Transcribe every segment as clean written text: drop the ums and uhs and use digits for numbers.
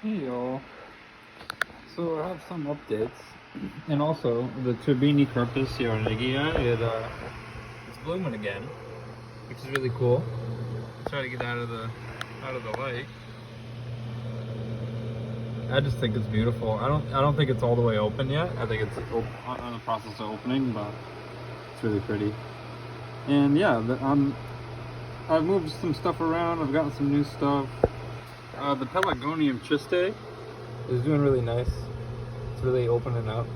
Hey y'all. So I have some updates, and also the Turbini Carpus Yarnegia, it's blooming again, which is really cool. Try to get out of the light. I just think it's beautiful. I don't think it's all the way open yet. I think it's on the process of opening, but it's really pretty. And yeah, I've moved some stuff around. I've gotten some new stuff. The Pelargonium Triste is doing really nice. It's really opening up.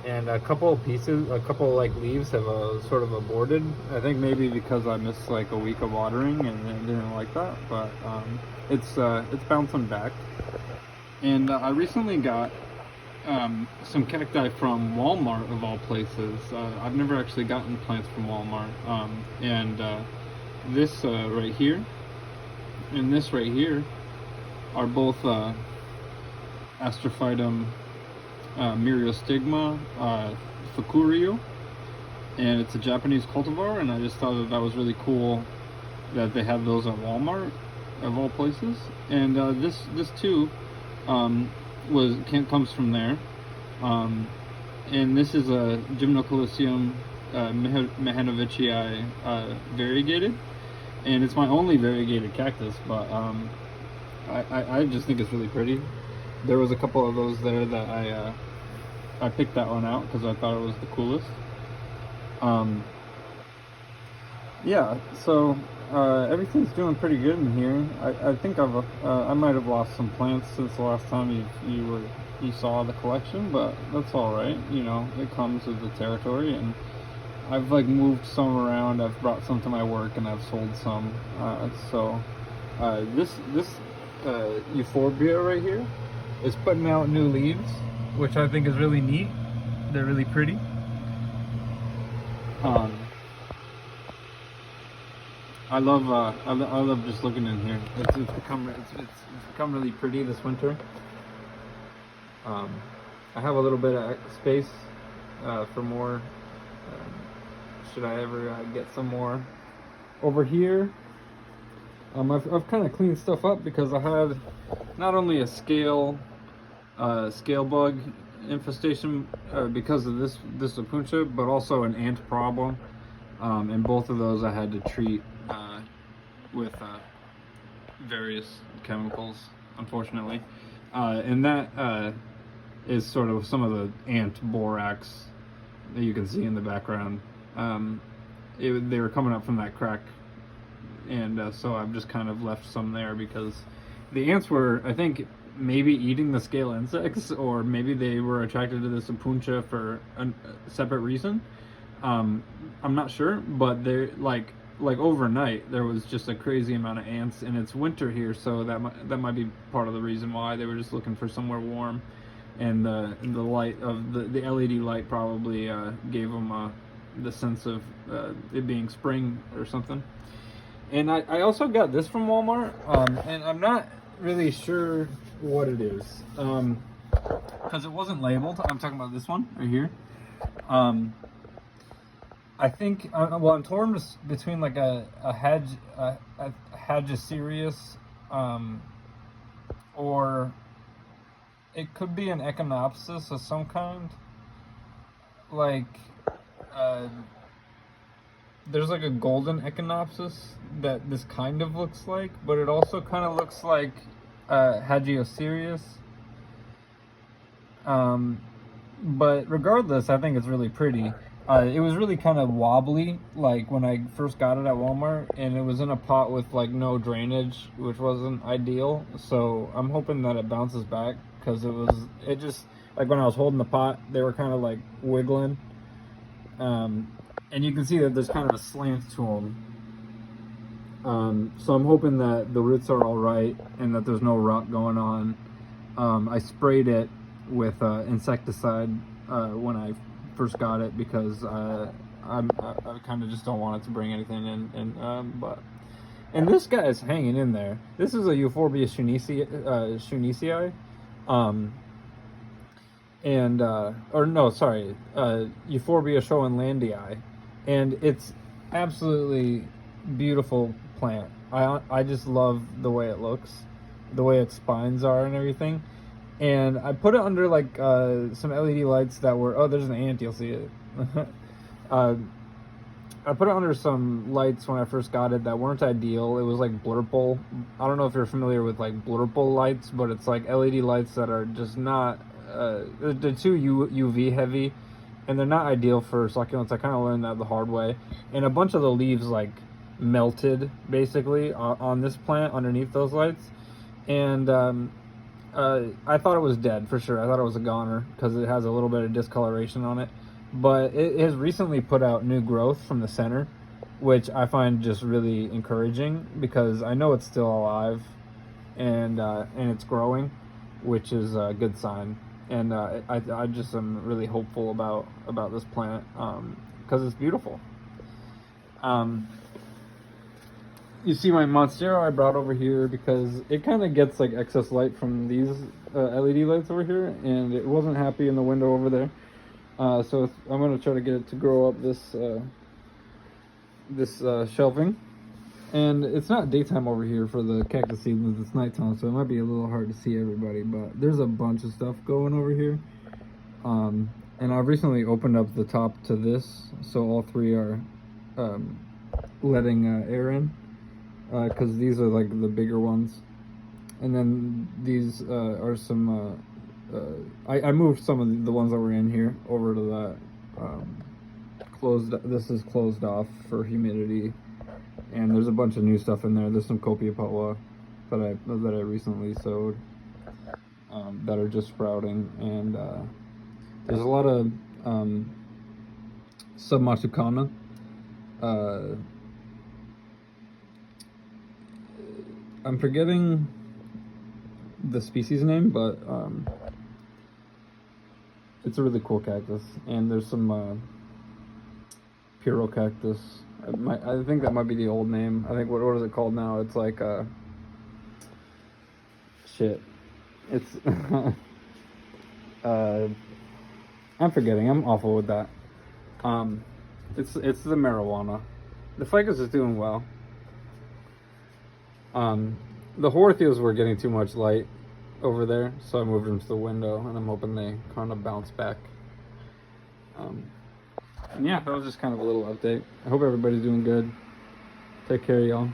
And a couple of pieces, a couple like leaves have sort of aborted. I think maybe because I missed like a week of watering and I didn't like that, but it's bouncing back. And I recently got some cacti from Walmart of all places. I've never actually gotten plants from Walmart. And this right here and this right here are both Astrophytum Myriostigma Fukuryu, and it's a Japanese cultivar, and I just thought that was really cool that they have those at Walmart of all places. And this too comes from there, and this is a Gymnocalycium Mehanovichii variegated, and it's my only variegated cactus, but I just think it's really pretty. There was a couple of those there that I picked that one out because I thought it was the coolest. Yeah, so everything's doing pretty good in here. I think I might have lost some plants since the last time you saw the collection, but that's all right. You know, it comes with the territory, and I've like moved some around. I've brought some to my work, and I've sold some. This Euphorbia right here is putting out new leaves, which I think is really neat. They're really pretty. I love just looking in here. It's become really pretty this winter. I have a little bit of space for more. Should I ever get some more over here? I've kind of cleaned stuff up because I had not only a scale bug infestation because of this Opuntia, but also an ant problem, and both of those I had to treat with various chemicals, unfortunately, and that is sort of some of the ant borax that you can see in the background. They were coming up from that crack, and so I've just kind of left some there because the ants were, I think, maybe eating the scale insects, or maybe they were attracted to this Opuntia for a separate reason. I'm not sure, but they're like overnight there was just a crazy amount of ants, and it's winter here, so that might be part of the reason why they were just looking for somewhere warm, and the light of the LED light probably gave them the sense of it being spring or something. And I also got this from Walmart, and I'm not really sure what it is, because it wasn't labeled. I'm talking about this one right here. I think, well, I'm torn between like a Hagioserius, or it could be an Echinopsis of some kind. Like, there's like a golden Echinopsis that this kind of looks like, but it also kind of looks like Hagioserius. But regardless, I think it's really pretty. It was really kind of wobbly, like when I first got it at Walmart, and it was in a pot with like no drainage, which wasn't ideal. So I'm hoping that it bounces back, because it just, like when I was holding the pot, they were kind of like wiggling. And you can see that there's kind of a slant to them. So I'm hoping that the roots are all right and that there's no rot going on. I sprayed it with insecticide when I first got it, because I kind of just don't want it to bring anything in. And this guy is hanging in there. This is a Euphorbia Schunesii. Euphorbia Schoenlandii, and it's absolutely beautiful plant. I just love the way it looks. the way its spines are and everything. And I put it under like some LED lights that were, oh, there's an ant, you'll see it. I put it under some lights when I first got it that weren't ideal. It was like Blurple. I don't know if you're familiar with like Blurple lights, but it's like LED lights that are just not, they're too UV heavy, and they're not ideal for succulents. I kind of learned that the hard way. And a bunch of the leaves like melted basically on this plant underneath those lights. And I thought it was dead for sure. I thought it was a goner because it has a little bit of discoloration on it. But it has recently put out new growth from the center, which I find just really encouraging because I know it's still alive and it's growing, which is a good sign. And I just am really hopeful about this plant because it's beautiful. You see my Monstera I brought over here because it kind of gets like excess light from these LED lights over here, and it wasn't happy in the window over there. So I'm going to try to get it to grow up this shelving. And it's not daytime over here for the cactus seedlings, it's nighttime, so it might be a little hard to see everybody, but there's a bunch of stuff going over here. And I've recently opened up the top to this, so all three are letting air in, because these are like the bigger ones. And then these are some I moved some of the ones that were in here over to that closed. This is closed off for humidity, and there's a bunch of new stuff in there. There's some Copiapoa that I recently sowed that are just sprouting, and there's a lot of Submachucana. I'm forgetting the species name, but it's a really cool cactus. And there's some Pyrocactus. I think that might be the old name. I think what is it called now? It's like shit. It's I'm forgetting. I'm awful with that. It's the marijuana. The ficus is doing well. The Horthias were getting too much light over there, so I moved them to the window, and I'm hoping they kind of bounce back. And yeah, that was just kind of a little update. I hope everybody's doing good. Take care, y'all.